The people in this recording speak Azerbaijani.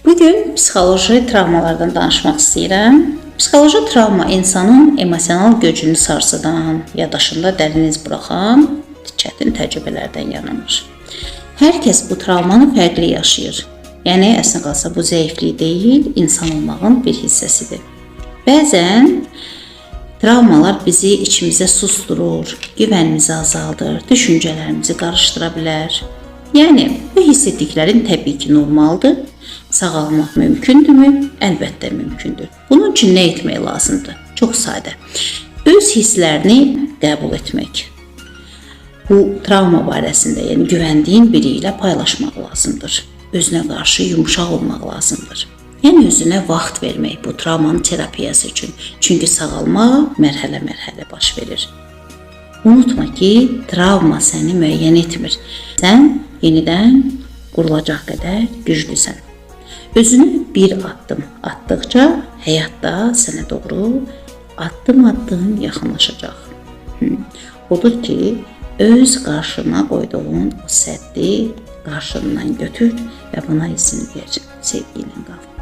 Bugün psixoloji travmalardan danışmaq istəyirəm. Psixoloji travma insanın emosional gücünü sarsıdan, yaddaşında dərin iz buraxan çətin təcrübələrdən yaranır. Hər kəs bu travmanı fərqli yaşayır. Yəni əslində qalsa bu zəiflik deyil, insan olmağın bir hissəsidir. Bəzən travmalar bizi içimizə susdurur, güvənimizi azaldır, düşüncələrimizi qarışdıra bilər. Yəni bu hiss etdiklərin təbii ki, normaldır. Sağalmaq mümkündürmü? Əlbəttə mümkündür. Bunun üçün nə etmək lazımdır? Çox sadə. Öz hisslərini qəbul etmək. Bu travma barəsində, yəni güvəndiyin biri ilə paylaşmaq lazımdır. Özünə qarşı yumşaq olmaq lazımdır. Yəni özünə vaxt vermək bu travmanın terapiyası üçün. Çünki sağalma mərhələ-mərhələ baş verir. Unutma ki, travma səni müəyyən etmir. Sən yenidən qurulacaq qədər güclüsən. Özünü bir addım atdıqca həyatda sənə doğru addım-addım yaxınlaşacaq. Odur ki, öz qarşına qoyduğun o səddi qarşından götür və buna izin ver. Sevgi ilə qal.